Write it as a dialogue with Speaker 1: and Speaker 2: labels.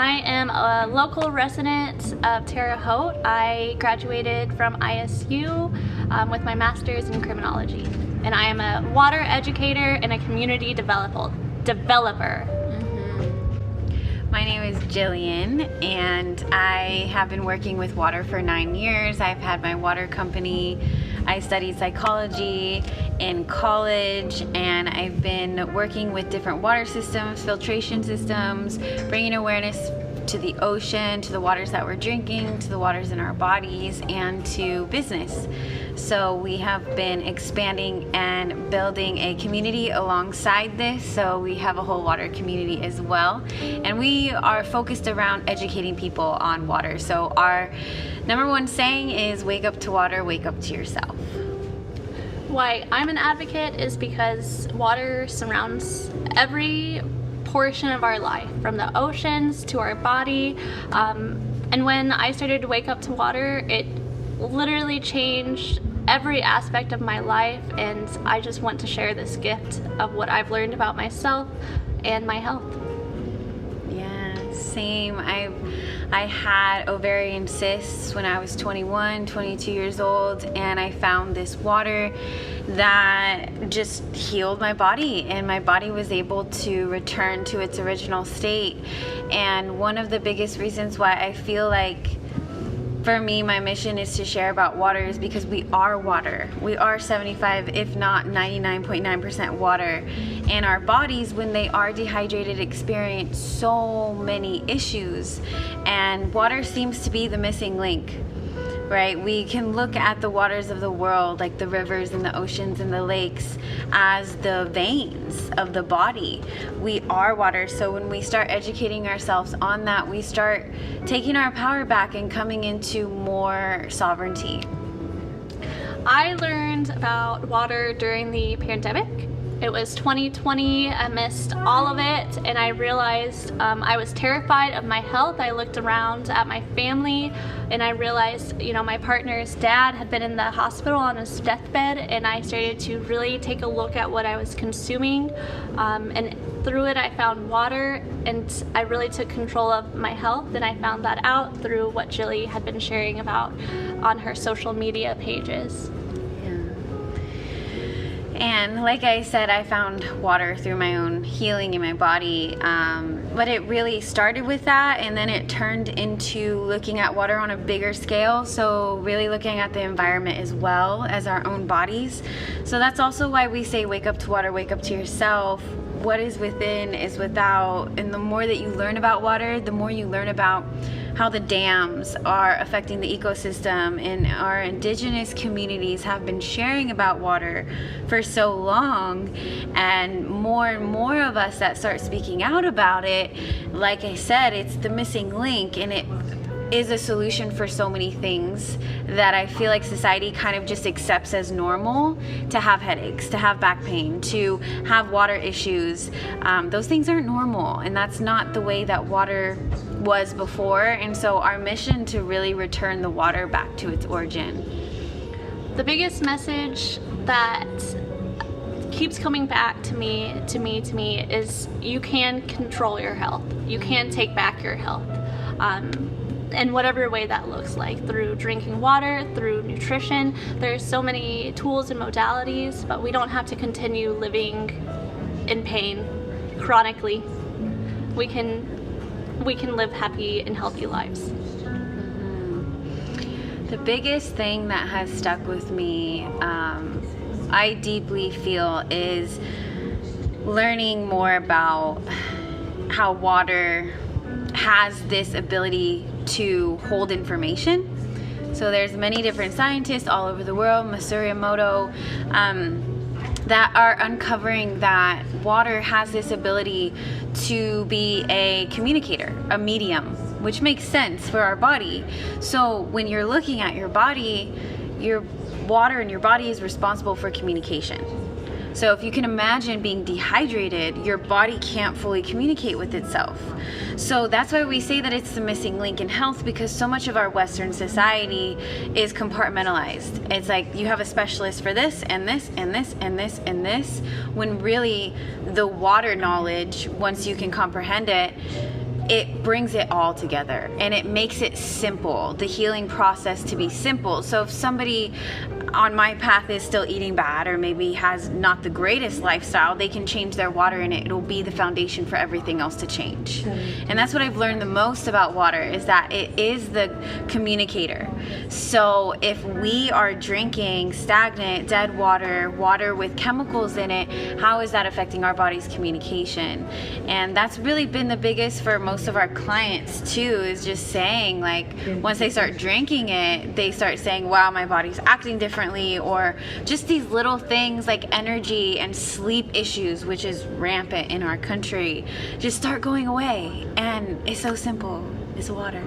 Speaker 1: I am a local resident of Terre Haute. I graduated from ISU with my master's in criminology. And I am a water educator and a community developer.
Speaker 2: My name is Jillian, and I have been working with water for 9 years. I've had my water company. I studied psychology in college, and I've been working with different water systems, filtration systems, bringing awareness to the ocean, to the waters that we're drinking, to the waters in our bodies, and to business. So we have been expanding and building a community alongside this. So we have a whole water community as well. And we are focused around educating people on water. So our number one saying is wake up to water, wake up to yourself.
Speaker 1: Why I'm an advocate is because water surrounds every portion of our life, from the oceans to our body. And when I started to wake up to water, it literally changed every aspect of my life, and I just want to share this gift of what I've learned about myself and my health.
Speaker 2: Yeah, same. I had ovarian cysts when I was 21, 22 years old, and I found this water that just healed my body, and my body was able to return to its original state. And one of the biggest reasons why I feel like, for me, my mission is to share about water is because we are water. We are 75, if not 99.9% water. And our bodies, when they are dehydrated, experience so many issues. And water seems to be the missing link, right? We can look at the waters of the world, like the rivers and the oceans and the lakes, as the veins of the body. We are water, so when we start educating ourselves on that, we start taking our power back and coming into more sovereignty.
Speaker 1: I learned about water during the pandemic. It was 2020, I missed all of it, and I realized I was terrified of my health. I looked around at my family, and I realized, my partner's dad had been in the hospital on his deathbed, and I started to really take a look at what I was consuming, and through it I found water, and I really took control of my health, and I found that out through what Jilly had been sharing about on her social media pages.
Speaker 2: And like I said, I found water through my own healing in my body, but it really started with that, and then it turned into looking at water on a bigger scale, so really looking at the environment as well as our own bodies. So that's also why we say wake up to water, wake up to yourself. What is within is without, and the more that you learn about water, the more you learn about how the dams are affecting the ecosystem. And our indigenous communities have been sharing about water for so long, and more of us that start speaking out about it, like I said, it's the missing link, and it is a solution for so many things that I feel like society kind of just accepts as normal. To have headaches, to have back pain, to have water issues, those things aren't normal, and that's not the way that water was before. And so our mission to really return the water back to its origin.
Speaker 1: The biggest message that keeps coming back to me is you can control your health. You can take back your health. In whatever way that looks like, through drinking water, through nutrition. There's so many tools and modalities, but we don't have to continue living in pain chronically. We can live happy and healthy lives.
Speaker 2: The biggest thing that has stuck with me, I deeply feel, is learning more about how water has this ability to hold information. So there's many different scientists all over the world, Masaru Emoto, that are uncovering that water has this ability to be a communicator, a medium, which makes sense for our body. So when you're looking at your body, your water in your body is responsible for communication. So if you can imagine being dehydrated, your body can't fully communicate with itself. So that's why we say that it's the missing link in health, because so much of our Western society is compartmentalized. It's like you have a specialist for this and this and this and this and this, when really the water knowledge, once you can comprehend it, it brings it all together and it makes it simple, the healing process to be simple. So if somebody on my path is still eating bad or maybe has not the greatest lifestyle, they can change their water and it'll be the foundation for everything else to change. And that's what I've learned the most about water, is that it is the communicator. So if we are drinking stagnant, dead water, water with chemicals in it, how is that affecting our body's communication? And that's really been the biggest for most of our clients too, is just saying, like, once they start drinking it, they start saying, wow, my body's acting differently, or just these little things like energy and sleep issues, which is rampant in our country, just start going away. And it's so simple. It's water.